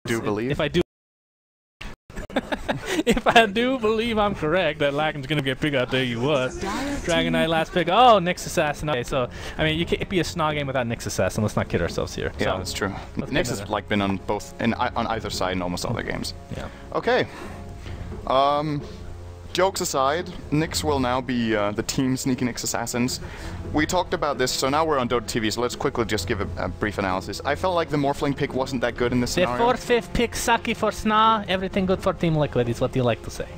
do believe. If I do. If I do believe I'm correct, that Laken's gonna get big, I'll tell you what. Dragon Knight last pick. Oh, Nyx Assassin. Okay, so I mean, you can't be a Snog game without Nyx Assassin. Let's not kid ourselves here. Yeah, so, that's true. Nyx has like been on both, on either side in almost all their games. Yeah. Okay. Jokes aside, Nyx will now be the team sneaky Nyx Assassins. We talked about this, so now we're on Dota TV, so let's quickly just give a brief analysis. I felt like the Morphling pick wasn't that good in this scenario. The 4/5 pick sucky for Sna, everything good for Team Liquid is what you like to say.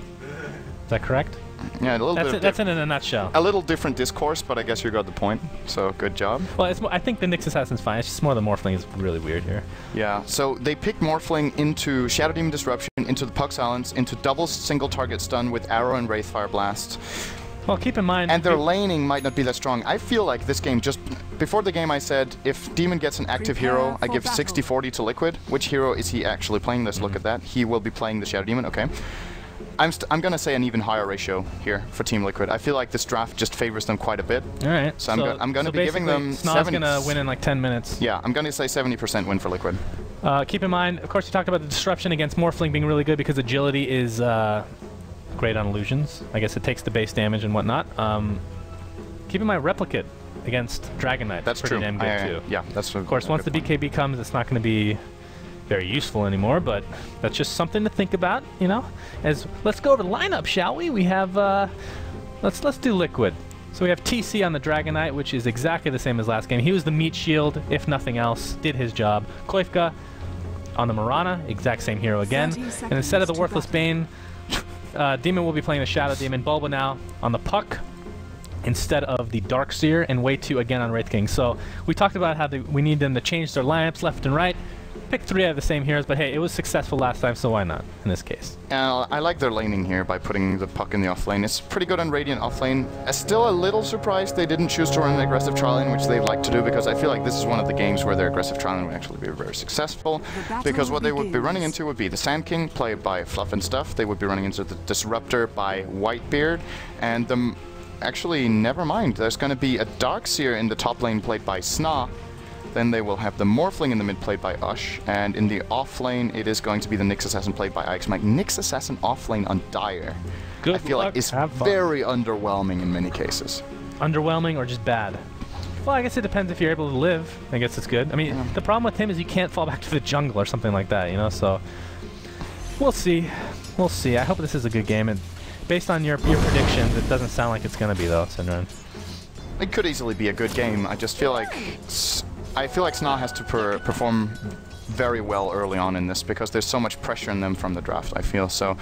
Is that correct? Yeah, a little bit. That's it in a nutshell. A little different discourse, but I guess you got the point, so good job. Well, it's I think the Nyx Assassin's fine, it's just more the Morphling is really weird here. Yeah, so they picked Morphling into Shadow Demon Disruption, into the Puck Silence, into double single target stun with Arrow and Wraithfire Blast. Well, keep in mind... And their laning might not be that strong. I feel like this game just... Before the game I said, if Demon gets an active hero, I give 60-40 to Liquid. Which hero is he actually playing? Let's look at that. He will be playing the Shadow Demon, okay. I'm going to say an even higher ratio here for Team Liquid. I feel like this draft just favors them quite a bit. Alright. So I'm going to be giving them... Snaw's going to win in like 10 minutes. Yeah, I'm going to say 70% win for Liquid. Keep in mind, of course, you talked about the disruption against Morphling being really good because agility is great on illusions. I guess it takes the base damage and whatnot. Keep in mind, Replicate against Dragon Knight. That's pretty true. Damn good too. Yeah, that's of course, once the BKB comes, it's not going to be very useful anymore, but that's just something to think about, you know. Let's go over the lineup, shall we? We have let's do Liquid. So we have TC on the Dragon Knight, which is exactly the same as last game. He was the meat shield, if nothing else, did his job. Koifka on the Mirana, exact same hero again. And instead of the Worthless Bane, Demon will be playing the Shadow Demon. Bulba now on the Puck instead of the Darkseer, and Way 2 again on Wraith King. So we talked about how we need them to change their lineups left and right. Pick 3 out of the same heroes, but hey, it was successful last time, so why not in this case? I like their laning here by putting the Puck in the offlane. It's pretty good on Radiant offlane. Still a little surprised they didn't choose to run an aggressive trial lane, which they like to do, because I feel like this is one of the games where their aggressive trial lane would actually be very successful, because what they would be running into would be the Sand King, played by Fluff and Stuff. They would be running into the Disruptor by Whitebeard, and the... Actually, never mind. There's going to be a Darkseer in the top lane played by Sna. Then they will have the Morphling in the mid played by Ush, and in the off lane it is going to be the Nyx Assassin played by IXMike. Nyx Assassin off lane on Dire. Good I feel luck. like it's very underwhelming in many cases. Underwhelming or just bad? Well, I guess it depends if you're able to live. I guess it's good. I mean, the problem with him is you can't fall back to the jungle or something like that, you know, so... We'll see. We'll see. I hope this is a good game, and based on your predictions, it doesn't sound like it's going to be, though, Syndrome. It could easily be a good game. I just feel like... I feel like Sna has to perform very well early on in this, because there's so much pressure in them from the draft, I feel. So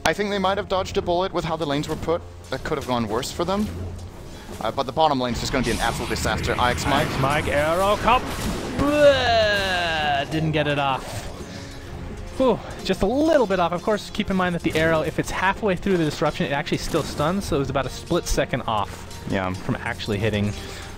I think they might have dodged a bullet with how the lanes were put. That could have gone worse for them. But the bottom lane is just going to be an absolute disaster. IXMike. Mike Arrow Cup. Didn't get it off. Whew, just a little bit off. Of course, keep in mind that the arrow, if it's halfway through the disruption, it actually still stuns, so it was about a split second off from actually hitting.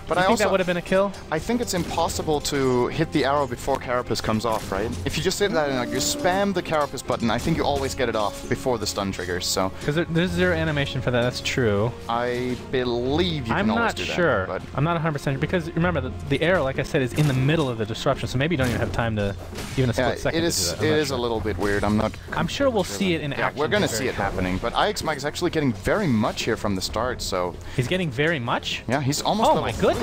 But I think that would have been a kill? I think it's impossible to hit the arrow before Carapace comes off, right? If you just sit that and like, you spam the Carapace button, I think you always get it off before the stun triggers, so... Because there's zero animation for that, that's true. I believe you can always do that. I'm not sure. I'm not 100% sure, because remember, the arrow, like I said, is in the middle of the disruption, so maybe you don't even have time to, even a split second to do that. It is a little bit weird, I'm sure we'll see it in action. Yeah, we're gonna see it happening, but IXMike is actually getting very much here from the start, so... He's getting very much? Yeah, he's almost level 4. Oh my goodness!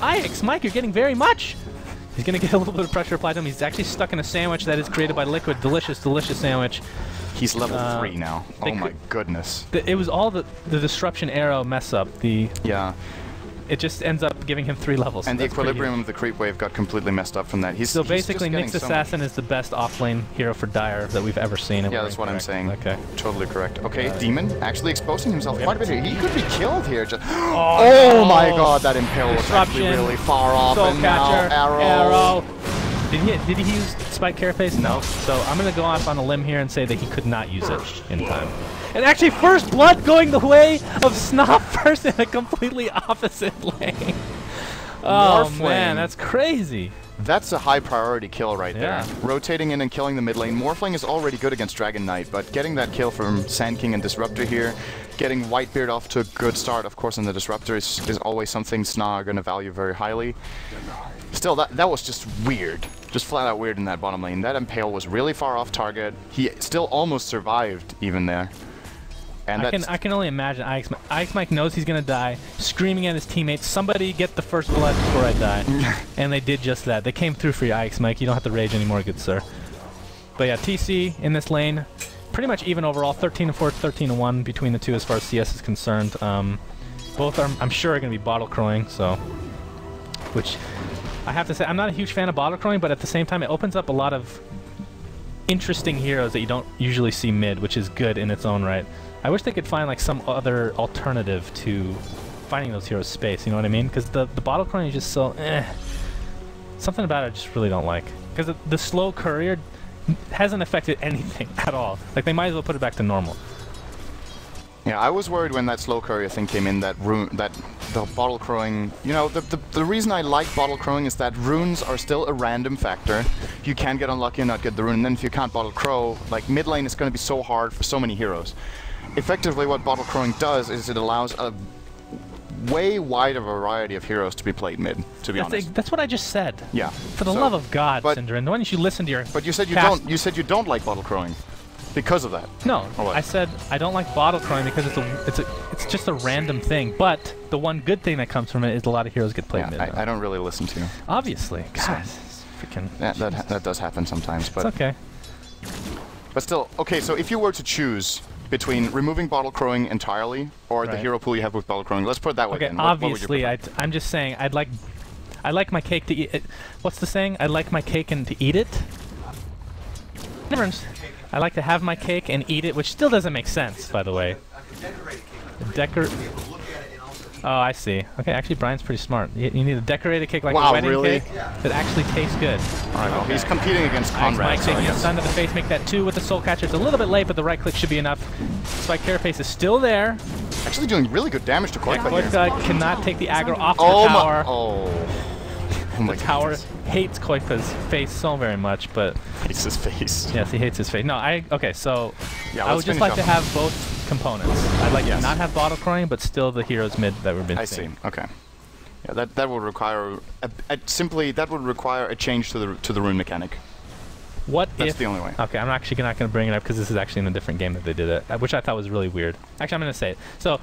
IXMike, you're getting very much! He's gonna get a little bit of pressure applied to him. He's actually stuck in a sandwich that is created by Liquid. Delicious, delicious sandwich. He's level 3 now. Oh my goodness. It was all the disruption arrow mess up. Yeah. It just ends up giving him 3 levels. And the equilibrium of the creep wave got completely messed up from that. So basically, Nyx Assassin is the best offlane hero for Dire that we've ever seen. Yeah, that's what I'm saying. Okay. Totally correct. Okay, Demon actually exposing himself quite a bit here. He could be killed here. Oh my god, that impale was actually really far off. And now Arrow. Did he use Spike Carapace? No. So I'm going to go off on a limb here and say that he could not use it in time. And actually, first blood going the way of Snob first in a completely opposite lane. Oh man, that's crazy. That's a high priority kill right there. Rotating in and killing the mid lane. Morphling is already good against Dragon Knight, but getting that kill from Sand King and Disruptor here, getting Whitebeard off to a good start, of course, on the Disruptor is always something Sna are going to value very highly. Still, that was just weird. Just flat out weird in that bottom lane. That Impale was really far off target. He still almost survived even there. And I can only imagine Ix Mike knows he's gonna die, screaming at his teammates, somebody get the first blood before I die. And they did just that. They came through for you, Ix Mike. You don't have to rage anymore, good sir. But yeah, TC in this lane, pretty much even overall, 13-4, 13-1 between the two as far as CS is concerned. Both are, I'm sure, are gonna be bottle crowing, so which I have to say, I'm not a huge fan of bottle crowing, but at the same time, it opens up a lot of interesting heroes that you don't usually see mid, which is good in its own right. I wish they could find like some other alternative to finding those heroes space, you know what I mean? Because the bottle crowing is just so something about it I just really don't like. Because the slow courier hasn't affected anything at all. Like, they might as well put it back to normal. Yeah, I was worried when that slow courier thing came in that the bottle crowing, you know, the reason I like bottle crowing is that runes are still a random factor. You can get unlucky and not get the rune, and then if you can't bottle crow, like mid lane is going to be so hard for so many heroes. Effectively, what bottle crowing does is it allows a way wider variety of heroes to be played mid, to be honest. That's what I just said. Yeah. For the love of God, Synderen, why don't you listen to your But you said you don't. You said you don't like bottle crowing because of that. No, I said I don't like bottle crowing because it's just a random thing. But the one good thing that comes from it is a lot of heroes get played mid. I don't really listen to you. Obviously. God, freaking. That does happen sometimes, but it's okay. But still, okay. So if you were to choose between removing bottle crowing entirely or the hero pool you have with bottle crowing, let's put it that way. Okay, obviously, I'm just saying I like my cake to eat it. What's the saying? I like my cake and to eat it. I like to have my cake and eat it, which still doesn't make sense, by the way. Oh, I see. Okay, actually, Brian's pretty smart. You need a decorated cake like a wedding cake that actually tastes good. All right, well, he's competing against Conrad. Mike taking a stun to the face, make that 2 with the Soul Catcher. It's a little bit late, but the right click should be enough. Spike Carapace is still there. Actually doing really good damage to Koifa here. Koifa cannot take the aggro off the tower. Oh my tower hates Koifa's face so very much, but... Hates his face. Yes, he hates his face. No, okay, so I would just like to have both components. I'd like to not have bottle crowing, but still the heroes mid that we've been seeing. I see. Okay. Yeah, that would require a change to the rune mechanic. That's the only way. Okay, I'm actually not going to bring it up because this is actually in a different game that they did it, which I thought was really weird. Actually, I'm going to say it. So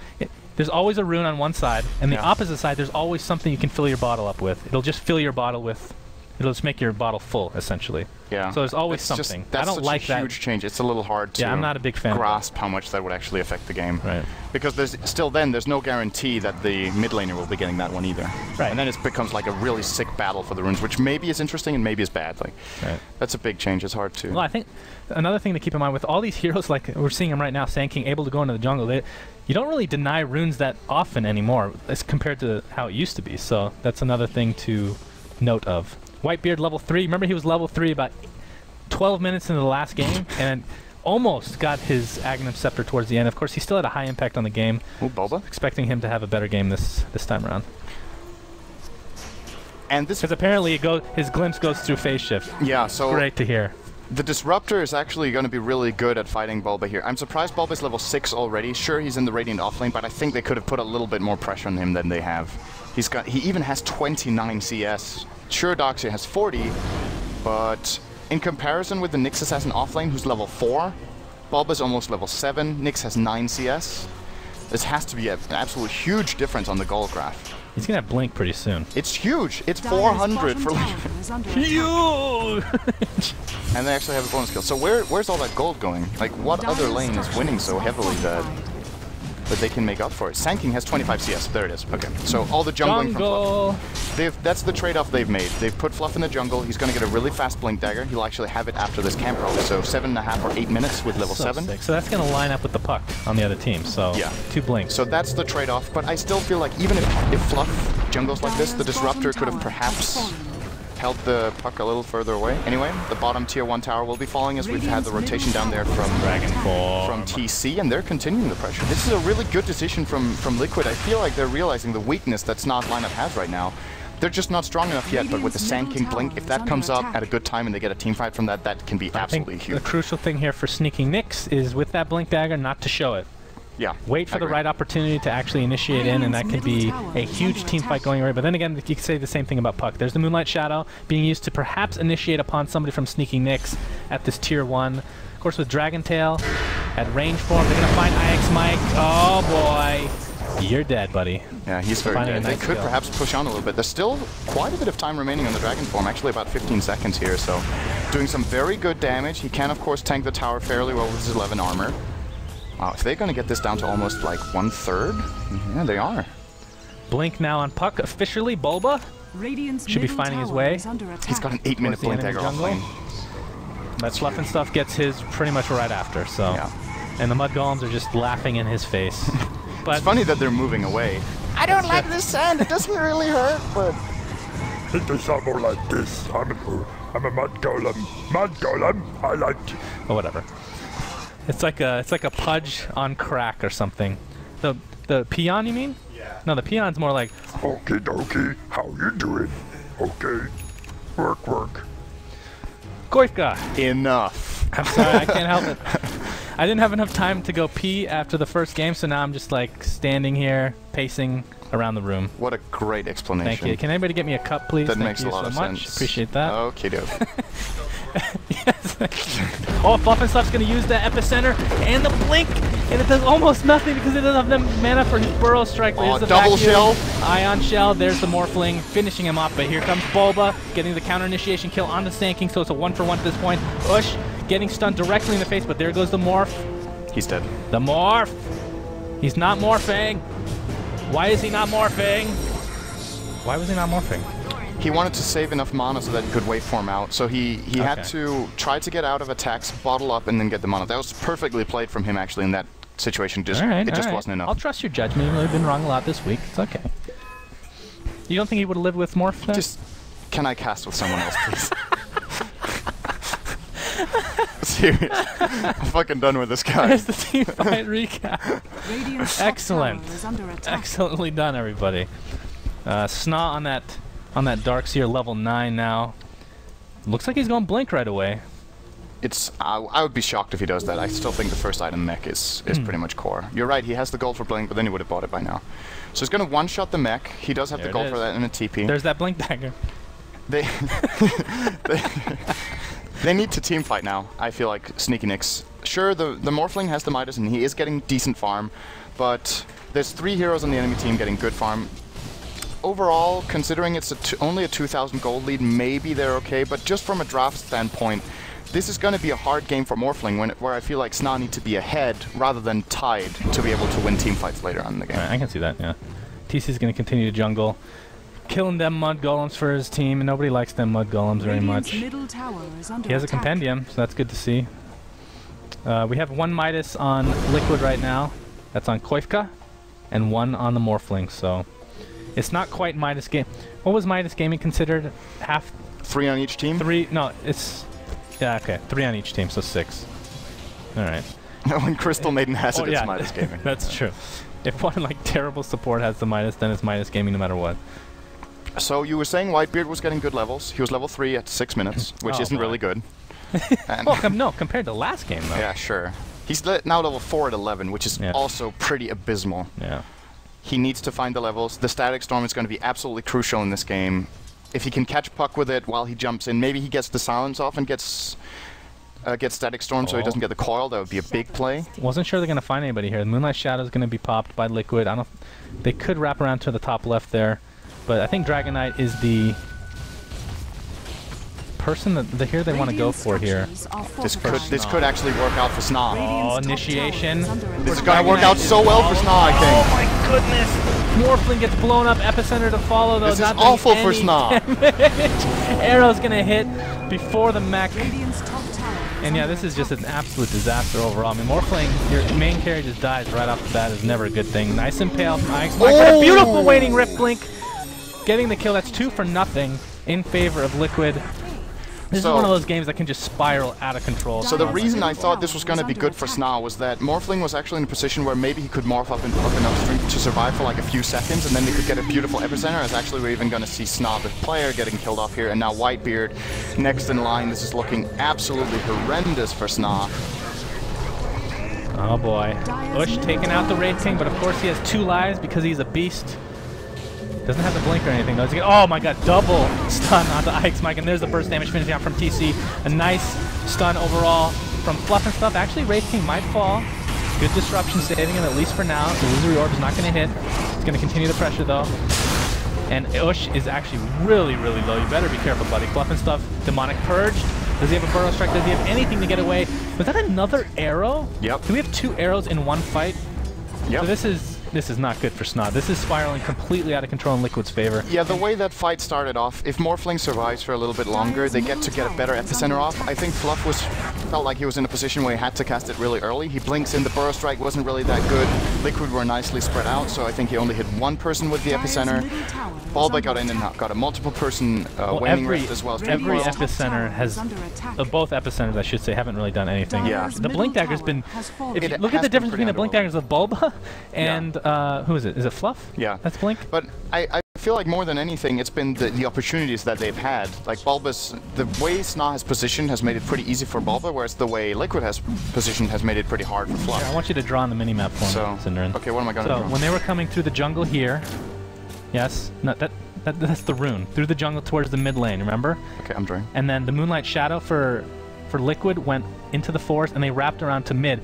there's always a rune on one side, and the opposite side, there's always something you can fill your bottle up with. It'll just fill your bottle with. It'll just make your bottle full, essentially. Yeah. So there's always something. I don't like that. That's a huge change. It's a little hard to I'm not a big fan grasp how much that would actually affect the game. Right. Because there's no guarantee that the mid laner will be getting that one either. Right. And then it becomes like a really sick battle for the runes, which maybe is interesting and maybe is bad. Like, that's a big change. It's hard to... Well, I think another thing to keep in mind with all these heroes, like we're seeing them right now, Sand King able to go into the jungle, you don't really deny runes that often anymore as compared to how it used to be. So that's another thing to note of. Whitebeard level 3. Remember he was level 3 about 12 minutes into the last game and almost got his Aghanim Scepter towards the end. Of course, he still had a high impact on the game. Ooh, Boba. Expecting him to have a better game this time around. And this... Because apparently his glimpse goes through phase shift. Yeah, so... Great to hear. The Disruptor is actually going to be really good at fighting Bulba here. I'm surprised Bulba's level 6 already. Sure, he's in the Radiant offlane, but I think they could have put a little bit more pressure on him than they have. He even has 29 CS. Sure, Doxia has 40, but in comparison with the Nyx Assassin offlane, who's level 4, Bulba's almost level 7, Nyx has 9 CS. This has to be an absolute huge difference on the goal graph. He's going to Blink pretty soon. It's huge! It's 400 for huge! And they actually have a bonus kill. So where's all that gold going? Like, what other lane is winning so heavily that they can make up for it? Sand King has 25 CS. There it is. Okay. So all the jungling from Fluff. That's the trade-off they've made. They've put Fluff in the jungle. He's going to get a really fast Blink Dagger. He'll actually have it after this camp probably. So 7.5 or 8 minutes with level 7. Sick. So that's going to line up with the puck on the other team. So yeah. 2 blinks. So that's the trade-off. But I still feel like even if Fluff jungles like this, the Disruptor could have perhaps held the puck a little further away. Anyway, the bottom tier 1 tower will be falling as we've had the rotation down there from TC, and they're continuing the pressure. This is a really good decision from Liquid. I feel like they're realizing the weakness that Snot lineup has right now. They're just not strong enough yet, but with the Sand King Blink, if that comes up at a good time and they get a team fight from that, that can be absolutely huge. The crucial thing here for sneaking Nyx is with that Blink Dagger not to show it. Yeah. Wait for the right opportunity to actually initiate in, and that could be a huge team fight going right. But then again, you could say the same thing about Puck. There's the Moonlight Shadow being used to perhaps initiate upon somebody from Sneaking Nyx at this tier 1. Of course, with Dragon Tail at range form, they're going to find IX Mike. Oh boy, you're dead, buddy. Yeah, he's very dead. They could perhaps push on a little bit. There's still quite a bit of time remaining on the Dragon form, actually about 15 seconds here, so doing some very good damage. He can, of course, tank the tower fairly well with his 11 armor. Wow, if they're going to get this down to almost like 1/3, yeah, they are. Blink now on Puck. Officially, Bulba should be finding his way. He's got an 8-minute blink dagger off lane. But Fluff and Stuff gets his pretty much right after, so. Yeah. And the Mud Golems are just laughing in his face. But it's funny that they're moving away. I don't like this sand. It doesn't really hurt, but... It does sound more like this. I'm a Mud Golem. Mud Golem, I like it. Or whatever. It's like a Pudge on crack or something. The peon, you mean? Yeah. No, the peon's more like. Okie dokie, how you doing? Okay, work. Koifka. Enough. I'm sorry, I can't help it. I didn't have enough time to go pee after the first game, so now I'm just like standing here, pacing around the room. What a great explanation. Thank you. Can anybody get me a cup, please? That makes a lot of sense. Appreciate that. Okay, doke. Yes. Oh, Fluff and Stuff's going to use the epicenter and the blink, and it does almost nothing because it doesn't have the mana for his burrow strike. Oh, double shell. Ion shell. There's the Morphling, finishing him off. But here comes Bulba, getting the counter initiation kill on the Sand King, so it's a 1-for-1 at this point. Ush getting stunned directly in the face, but there goes the Morph. He's dead. The Morph. He's not morphing. Why is he not morphing? Why was he not morphing? He wanted to save enough mana so that he could waveform out. So he had to try to get out of attacks, bottle up, and then get the mana. That was perfectly played from him, actually, in that situation. It just wasn't enough. I'll trust your judgment, even though you've been wrong a lot this week. It's okay. You don't think he would have lived with Morph then? Just, can I cast with someone else, please? Serious. I'm fucking done with this guy. Here's the team fight recap. Excellent. Excellently done, everybody. Sna on that Darkseer level 9 now. Looks like he's going to blink right away. I would be shocked if he does that. I still think the first item mech is pretty much core. You're right, he has the gold for blink, but then he would have bought it by now. So he's going to one-shot the mech. He does have the gold for that in a TP. There's that blink dagger. They need to team fight now, I feel like, Sneaky Nyx. Sure, the Morphling has the Midas and he is getting decent farm, but there's 3 heroes on the enemy team getting good farm. Overall, considering it's only a 2,000 gold lead, maybe they're okay, but just from a draft standpoint, this is going to be a hard game for Morphling where I feel like Sna need to be ahead rather than tied to be able to win team fights later on in the game. Right, I can see that, yeah. TC's going to continue to jungle, killing them Mud Golems for his team, and nobody likes them Mud Golems very much. He has a compendium, so that's good to see. We have 1 Midas on Liquid right now. That's on Koifka, and 1 on the Morphling, so it's not quite Midas game. What was Midas Gaming considered? Half? 3 on each team? 3, no, it's, yeah, okay, 3 on each team, so 6. Alright. When Crystal Maiden has it, it's Midas Gaming. That's true. If one, like, terrible support has the Midas, then it's Midas Gaming no matter what. So you were saying Whitebeard was getting good levels. He was level 3 at 6 minutes, which isn't really good. Well, no, compared to last game, though. Yeah, sure. He's now level 4 at 11, which is also pretty abysmal. Yeah. He needs to find the levels. The Static Storm is going to be absolutely crucial in this game. If he can catch Puck with it while he jumps in, maybe he gets the silence off and gets Static Storm so he doesn't get the coil. That would be a big play. Wasn't sure they're going to find anybody here. The Moonlight Shadow is going to be popped by Liquid. They could wrap around to the top left there, but I think Dragonite is the person that they want to go for here. This could actually work out for Sna. Oh, initiation. This is going to work out so well for Sna, I think. Oh my goodness! Morphling gets blown up, epicenter to follow though. This is awful for Sna. Arrow's going to hit before the mech. And yeah, this is just an absolute disaster overall. I mean, Morphling, your main carry just dies right off the bat is never a good thing. Nice impale from IX Mike. What a beautiful Waning Rift Blink. Getting the kill, that's 2 for nothing in favor of Liquid. This is one of those games that can just spiral out of control. So the reason I thought this was going to be good for Sna was that Morphling was actually in a position where maybe he could morph up enough strength to survive for like a few seconds, and then they could get a beautiful epicenter, as actually we're even going to see Sna, the player, getting killed off here, and now Whitebeard next in line. This is looking absolutely horrendous for Sna. Oh boy. Ush taking out the Wraith King, but of course he has 2 lives because he's a beast. Doesn't have the blink or anything. Does he get, oh my god, double stun onto Ike's Mike, and there's the burst damage finishing out from TC. A nice stun overall from Fluff and Stuff. Actually, Wraith King might fall. Good disruption saving him, at least for now. The Illusory Orb is not going to hit. It's going to continue the pressure though. And Ush is actually really, really low. You better be careful, buddy. Fluff and Stuff, Demonic Purge. Does he have a Burrow Strike? Does he have anything to get away? Was that another arrow? Yep. Do we have 2 arrows in one fight? Yep. So this is not good for Snod. This is spiraling completely out of control in Liquid's favor. Yeah, the way that fight started off, if Morphling survives for a little bit longer, they get a better epicenter off. I think Fluff felt like he was in a position where he had to cast it really early. He blinks in, the Burrow Strike wasn't really that good. Liquid were nicely spread out, so I think he only hit 1 person with the epicenter. Bulba got in and got a multiple person waning rift as well as every epicenter has, both epicenters I should say, haven't really done anything. Yeah. The Blink Dagger's been, if you look at the difference between the Blink Daggers of Bulba and who is it? Is it Fluff? Yeah. That's Blink? But I feel like more than anything, it's been the opportunities that they've had. Like Bulba's, the way Sna has positioned has made it pretty easy for Bulba, whereas the way Liquid has positioned has made it pretty hard for Fluff. Yeah, I want you to draw on the minimap for me, Cinderin. Okay, what am I going to draw? So, when they were coming through the jungle here, yes, no, that's the rune. Through the jungle towards the mid lane, remember? Okay, I'm drawing. And then the Moonlight Shadow for Liquid went into the forest and they wrapped around to mid.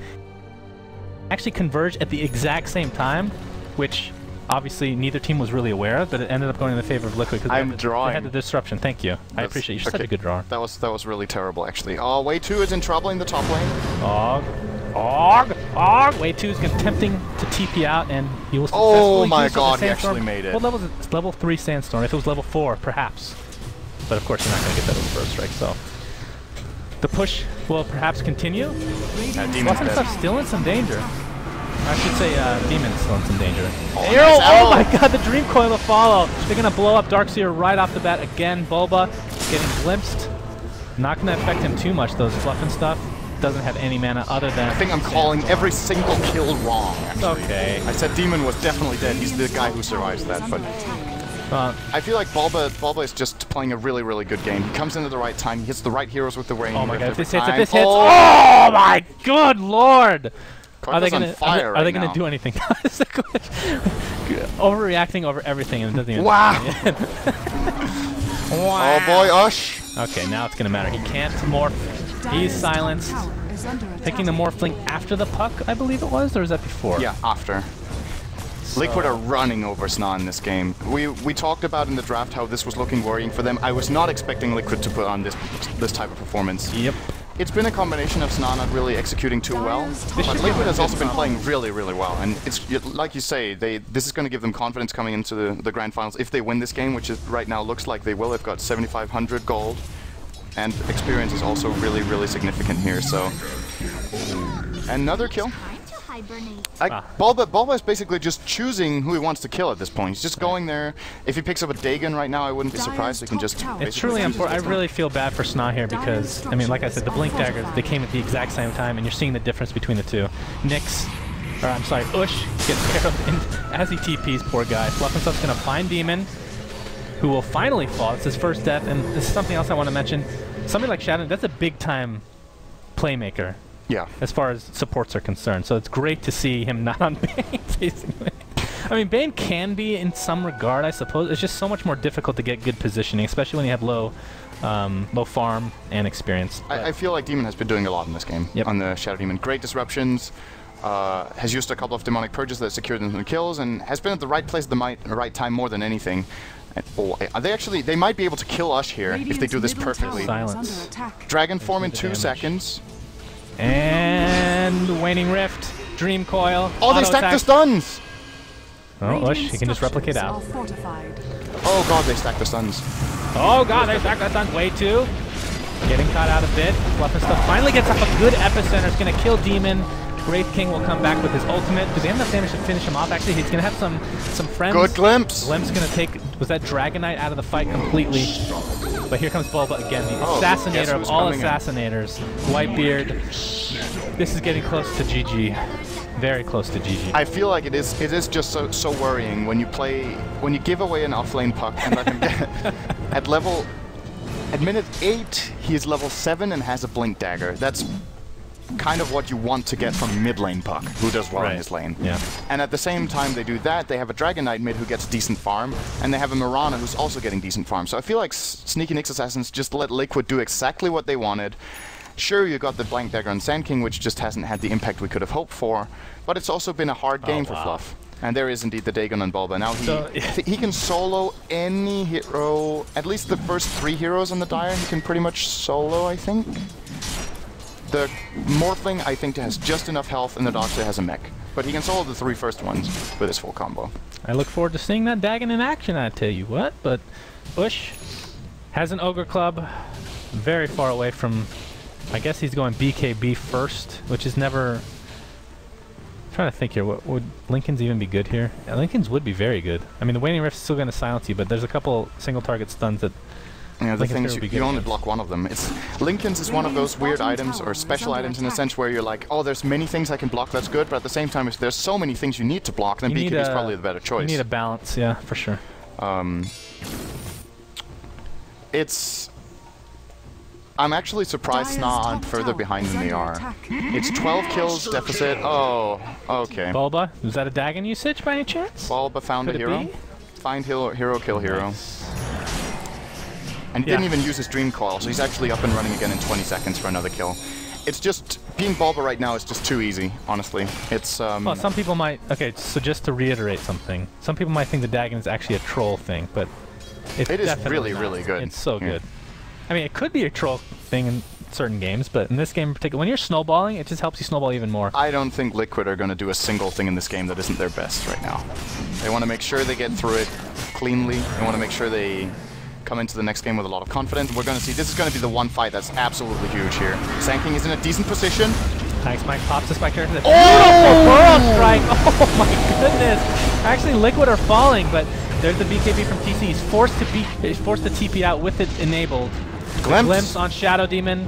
Actually converged at the exact same time, which obviously neither team was really aware of, but it ended up going in the favor of Liquid because they had the disruption. Thank you. I appreciate you. You're such a good drawer. That was really terrible, actually. Oh, Wave 2 is in trouble in the top lane. Wave 2 is tempting to TP out, and he will successfully oh my use god, the he actually made it. What level is it? It's level 3 Sandstorm. If it was level 4, perhaps. But of course, you're not going to get that with Burst Strike, so... The push will perhaps continue. Demon's dead. Still in some danger. I should say Demon's still in some danger. Oh my god, the Dream Coil to follow. They're going to blow up Darkseer right off the bat again. Bulba getting glimpsed. Not going to affect him too much, those Fluff and Stuff. Doesn't have any mana other than... I think I'm calling every single kill wrong, actually. Okay. I said Demon was definitely dead. He's the guy who survives that, but... I feel like Bulba is just playing a really, really good game. He comes in at the right time. He hits the right heroes with the rain. Oh my god, if this hits, oh my good lord! Are they gonna do anything? Overreacting over everything and it doesn't even wow. Wow. Oh boy, Ush. Okay, now it's gonna matter. He can't morph. He's silenced. Picking the Morphling after the puck, I believe it was, or is that before? Yeah, after. Liquid are running over Sna in this game. We talked about in the draft how this was looking worrying for them. I was not expecting Liquid to put on this type of performance. Yep. It's been a combination of Sna not really executing too well, but Liquid has also been playing really, really well. And it's like you say, this is going to give them confidence coming into the grand finals if they win this game, which right now looks like they will. They've got 7,500 gold, and experience is also really, really significant here. So another kill. Bulba is basically just choosing who he wants to kill at this point. He's just going there. If he picks up a Dagon right now, I wouldn't be surprised. He can just... It's truly important. I really feel bad for Sna here because, I mean, like I said, the Blink Daggers, they came at the exact same time, and you're seeing the difference between the two. Ush gets arrowed in as he TPs, poor guy. Fluff and Stuff's going to find Demon, who will finally fall. It's his first death, and this is something else I want to mention. Somebody like Shadow, that's a big-time playmaker. Yeah. As far as supports are concerned. So it's great to see him not on Bane, basically. I mean, Bane can be in some regard, I suppose. It's just so much more difficult to get good positioning, especially when you have low farm and experience. I feel like Demon has been doing a lot in this game on the Shadow Demon. Great disruptions, has used a couple of demonic purges that secured them some kills, and has been at the right place at the right time more than anything. And they might be able to kill Ush here if they do this perfectly. Silence. Dragon form in 2 seconds. And Waning Rift, Dream Coil. Oh, they stacked the stuns! Oh, Ush, he can just replicate out. Oh god, they stacked the stuns. Oh god, they stacked the stuns. Wave 2. Getting caught out a bit. Fluff and Stuff finally gets up a good epicenter. It's going to kill Demon. Wraith King will come back with his ultimate. Do they have enough damage to finish him off? Actually, he's going to have some friends. Good glimpse. Glimpse going to take, was that Dragonite out of the fight completely? But here comes Bulba again, the assassinator of all assassinators. Whitebeard. This is getting close to GG. Very close to GG. I feel like it is just so worrying when you give away an offlane puck and let him get at minute 8 he is level 7 and has a Blink Dagger. That's kind of what you want to get from mid lane Puck, who does well in his lane. Yeah. And at the same time they do that, they have a Dragon Knight mid who gets decent farm, and they have a Mirana who's also getting decent farm. So I feel like Sneaky Nyx Assassins just let Liquid do exactly what they wanted. Sure, you got the Blank Dagger on Sand King, which just hasn't had the impact we could have hoped for, but it's also been a hard game for Fluff. And there is indeed the Dagon on Bulba. Now he can solo any hero, at least the first 3 heroes on the Dire, he can pretty much solo, I think. The Morphling, I think, has just enough health, and the Darkseer has a mech. But he can solo the 3 first ones with his full combo. I look forward to seeing that Dagon in action, I tell you what. But Ush has an Ogre Club very far away from... I guess he's going BKB first, which is never... I'm trying to think here, would Lincoln's even be good here? Yeah, Lincoln's would be very good. I mean, the Waning Rift is still going to silence you, but there's a couple single target stuns that... Yeah, the thing is, you only block one of them. Lincoln's is one of those weird items, or special items in a sense, where you're like, oh, there's many things I can block, that's good, but at the same time, if there's so many things you need to block, then BKB is probably the better choice. You need a balance, yeah, for sure. I'm actually surprised Sna aren't further behind than they are. It's 12 kills deficit. Oh, okay. Bulba, was that a Dagon usage by any chance? Bulba found a hero. Find hero, kill hero. And he didn't even use his Dream Coil, so he's actually up and running again in 20 seconds for another kill. It's just, being Bulba right now is just too easy, honestly. It's, well, some people might, okay, so just to reiterate something, some people might think the Dagon is actually a troll thing, but it is really, really good. It's so good. I mean, it could be a troll thing in certain games, but in this game in particular, when you're snowballing, it just helps you snowball even more. I don't think Liquid are going to do a single thing in this game that isn't their best right now. They want to make sure they get through it cleanly. They want to make sure they come into the next game with a lot of confidence. We're going to see, this is going to be the one fight that's absolutely huge here. Sand King is in a decent position. Thanks, Mike. Pops the spike character. Beautiful Burrow Strike! Oh my goodness! Actually, Liquid are falling, but there's the BKB from TC. He's forced to TP out with it enabled. Glimpse on Shadow Demon.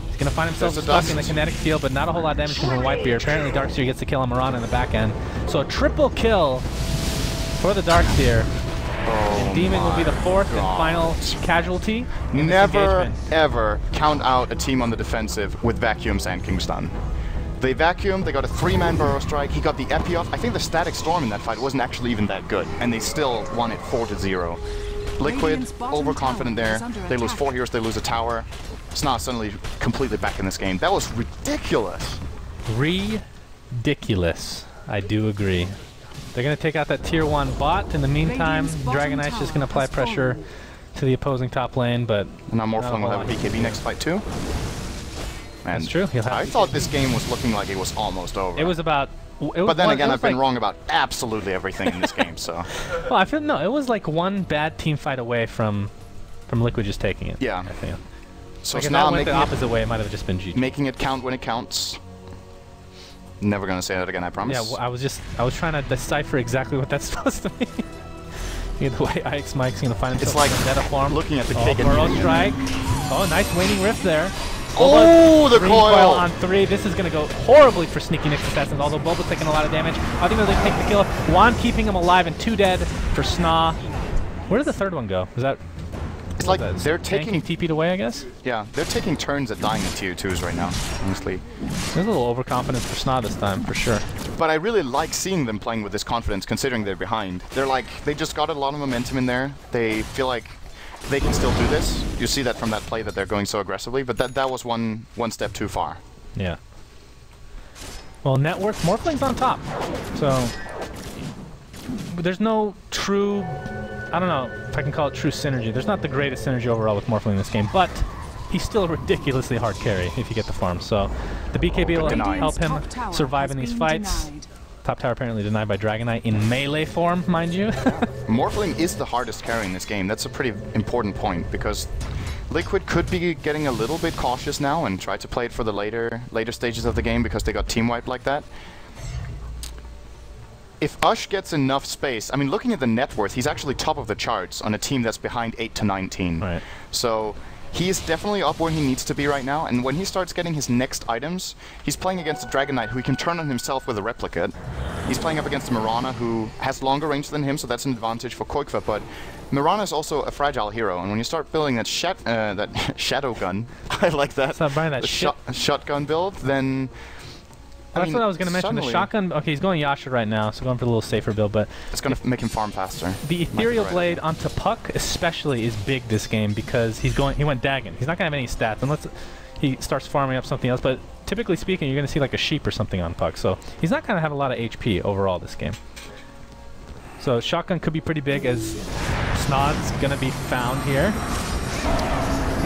He's going to find himself stuck in the kinetic field, but not a whole lot of damage from Whitebeard. Apparently, Darkseer gets the kill on Mirana in the back end. So a triple kill for the Darkseer. And Demon will be the 4th and final casualty. Never, ever count out a team on the defensive with Vacuum Sand King stun. They vacuumed, they got a 3-man Burrow Strike, he got the Epi off. I think the Static Storm in that fight wasn't actually even that good, and they still won it 4-0. Liquid, overconfident there. They lose 4 heroes, they lose a tower. Sna suddenly completely back in this game. That was ridiculous. Ridiculous. I do agree. They're going to take out that tier 1 bot. In the meantime, Dragon Knight's just going to apply pressure to the opposing top lane, but... And now Morphling will have a BKB next fight too. And that's true. I thought this game was looking like it was almost over. It was about... But then again, I've been wrong about absolutely everything in this game, so... Well, I feel, no, it was like one bad team fight away from Liquid just taking it. Yeah. I think. So like if that went the opposite way, it might have just been GG. Making it count when it counts. Never gonna say that again, I promise. Yeah, well, I was trying to decipher exactly what that's supposed to mean. Either way, IX Mike's gonna find himself in meta form. Looking at the cake and Burrow Strike. Oh, nice Waning Rift there. Oh, the coil on 3. This is going to go horribly for Sneaky Nyx Assassins, although Bulba's taking a lot of damage. I think they'll take the kill. Juan keeping him alive and 2 dead for Sna. Where did the third one go? Was that... It's like they're taking... TP'd away, I guess? Yeah, they're taking turns at dying in tier 2s right now, honestly. There's a little overconfidence for Sna this time, for sure. But I really like seeing them playing with this confidence, considering they're behind. They're like, they just got a lot of momentum in there. They feel like they can still do this. You see that from that play that they're going so aggressively, but that was one step too far. Yeah. Well, net worth, Morphling's on top. So there's no true, I don't know if I can call it true synergy. There's not the greatest synergy overall with Morphling in this game, but he's still a ridiculously hard carry if you get the farm. So the BKB will help him survive in these fights. Top tower apparently denied by Dragon Knight in melee form, mind you. Morphling is the hardest carry in this game. That's a pretty important point, because Liquid could be getting a little bit cautious now and try to play it for the later stages of the game because they got team wiped like that. If Ush gets enough space, I mean, looking at the net worth, he's actually top of the charts on a team that's behind 8 to 19. Right. So he is definitely up where he needs to be right now, and when he starts getting his next items, he's playing against a Dragon Knight who he can turn on himself with a Replicate. He's playing up against Mirana, who has longer range than him, so that's an advantage for Koikva, but Mirana is also a fragile hero, and when you start building that shadow gun, I like that, shotgun build, then... That's what I was going to mention. The shotgun... Okay, he's going Yasha right now, so going for a little safer build, but... It's going to make him farm faster. The Ethereal Blade onto Puck especially is big this game because he went Dagon. He's not going to have any stats unless he starts farming up something else, but typically speaking, you're going to see like a sheep or something on Puck, so he's not going to have a lot of HP overall this game. So shotgun could be pretty big as Snod's going to be found here.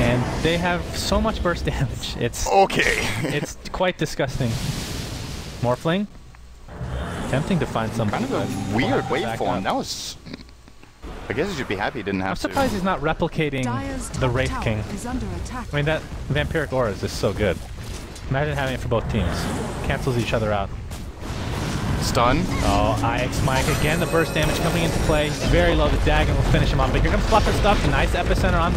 And they have so much burst damage. It's... Okay. It's quite disgusting. Morphling. Tempting to find some kind of a weird waveform. That was... I guess you should be happy he didn't have to. I'm surprised he's not replicating the Wraith King. I mean, that Vampiric Aura is just so good. Imagine having it for both teams. Cancels each other out. Stun. Oh, IX Mike again. The burst damage coming into play. Very low. The Dagon will finish him off. But here comes Fluff and Stuff. Nice epicenter on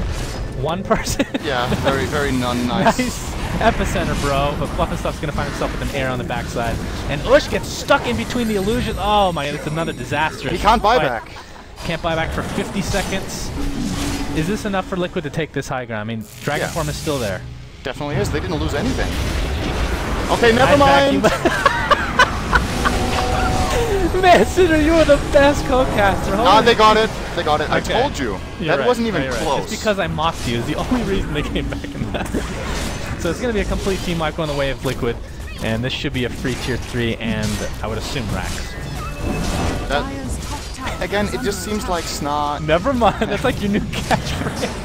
one person. Yeah, very, very nice. Nice epicenter, bro. But Fluff and Stuff's going to find himself with an air on the backside. And Ush gets stuck in between the illusions. Oh my god, it's another disaster. He can't buy back. Can't buy back for 50 seconds. Is this enough for Liquid to take this high ground? I mean, Dragon Form is still there. Definitely is. They didn't lose anything. Okay, never mind. Messenger, you were the best co-caster. Ah, they got it. They got it. Okay. I told you. You're that wasn't even Right. close. It's because I mocked you. Is the only reason they came back in that. So it's going to be a complete team wipe going the way of Liquid. And this should be a free tier 3 and I would assume Rax. Again, it just seems like Sna... Never mind. That's like your new catchphrase.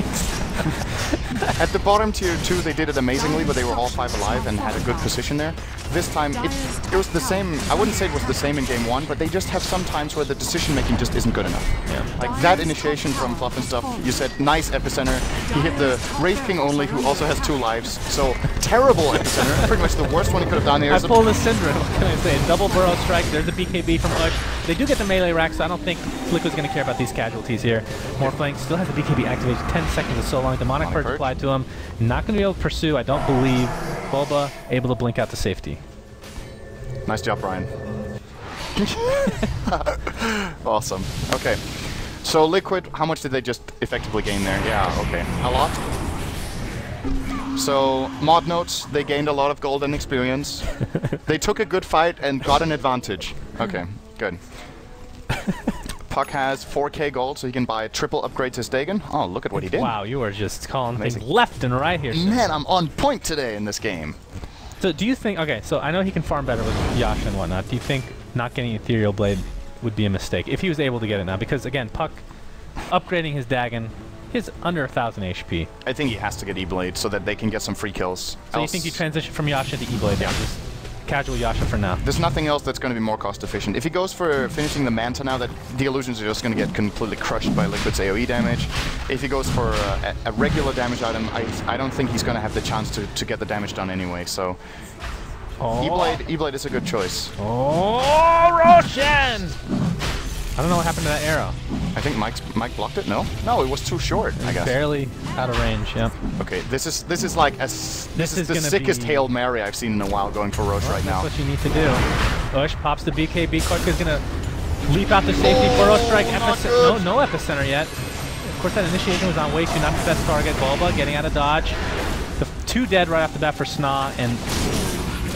At the bottom tier 2 they did it amazingly, but they were all 5 alive and had a good position there. This time it was the same. I wouldn't say it was the same in game 1, but they just have some times where the decision making just isn't good enough. Yeah. Like that initiation from Fluff and Stuff, you said nice epicenter. He hit the Wraith King only, who also has 2 lives. So terrible epicenter. Pretty much the worst one he could have done here. I pulled a Syndra. What can I say? Double burrow strike. There's a BKB from Ush. They do get the melee rack, so I don't think Liquid's going to care about these casualties here. Morphling still has the BKB activated. 10 seconds is so long. Demonic Purge applied to him. Not going to be able to pursue, I don't believe. Bulba able to blink out to safety. Nice job, Brian. Awesome. Okay. So Liquid, how much did they just effectively gain there? Yeah, okay. A lot. So, mod notes, they gained a lot of golden experience. They took a good fight and got an advantage. Okay, good. Puck has 4k gold, so he can buy triple upgrade to Dagon. Oh, look at what he did. Wow, you are just calling things left and right here. Man, I'm on point today in this game. So do you think, okay, so I know he can farm better with Yasha and whatnot. Do you think not getting Ethereal Blade would be a mistake if he was able to get it now? Because again, Puck upgrading his Dagon, he's under 1,000 HP. I think he has to get E-Blade so that they can get some free kills. So you think you transition from Yasha to E-Blade? Yeah. Just casual Yasha for now. There's nothing else that's going to be more cost efficient. If he goes for finishing the Manta now, that the illusions are just going to get completely crushed by Liquid's AoE damage. If he goes for a regular damage item, I don't think he's going to have the chance to get the damage done anyway, so... E-Blade is a good choice. Oh, Roshan! I don't know what happened to that arrow. I think Mike blocked it. No, it was too short. I guess barely out of range. Yep. Okay, this is like the sickest Hail Mary I've seen in a while going for Roche right now. That's what you need to do. Ush pops the BKB. Quick is gonna leap out to safety. Burrow strike. No epicenter yet. Of course, that initiation was on way too. Not the best target. Bulba getting out of dodge. The 2 dead right off the bat for Sna, and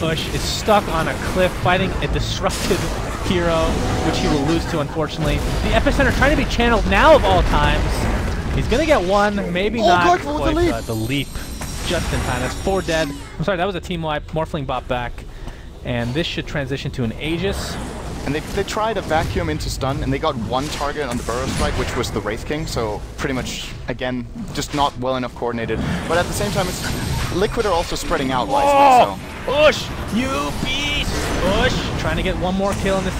Ush is stuck on a cliff fighting a disrupted hero, which he will lose to, unfortunately. The epicenter trying to be channeled now of all times. He's going to get 1, maybe not. Quite, the leap just in time. That's 4 dead. I'm sorry, that was a team wipe. Morphling bot back. And this should transition to an Aegis. And they tried a vacuum into stun, and they got 1 target on the Burrow Strike, which was the Wraith King, so pretty much, again, just not well enough coordinated. But at the same time, Liquid are also spreading out wisely, so... Ush! You beast! Ush! Trying to get 1 more kill in this.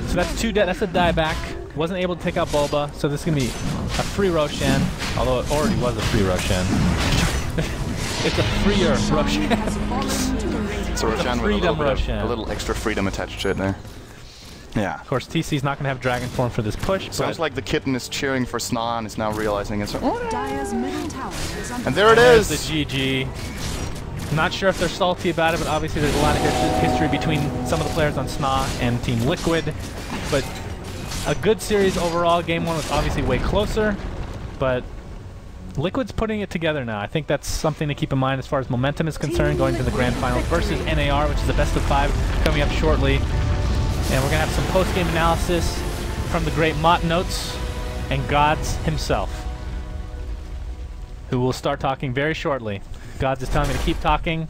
So that's 2 dead. That's a dieback. Wasn't able to take out Bulba, so this is going to be a free Roshan. Although it already was a free Roshan. It's a freer Roshan. It's a Roshan with a little extra freedom attached to it there. Yeah. Of course, TC's not going to have Dragon Form for this push. Sounds like the kitten is cheering for Sna and is now realizing it's... And there it is! The GG. Not sure if they're salty about it, but obviously there's a lot of history between some of the players on SNA and Team Liquid. But a good series overall. Game 1 was obviously way closer, but Liquid's putting it together now. I think that's something to keep in mind as far as momentum is concerned, going to the Grand Finals versus NAR, which is the best of 5 coming up shortly. And we're going to have some post-game analysis from the great Mott Notes and Gods himself, who will start talking very shortly. Gods is telling me to keep talking.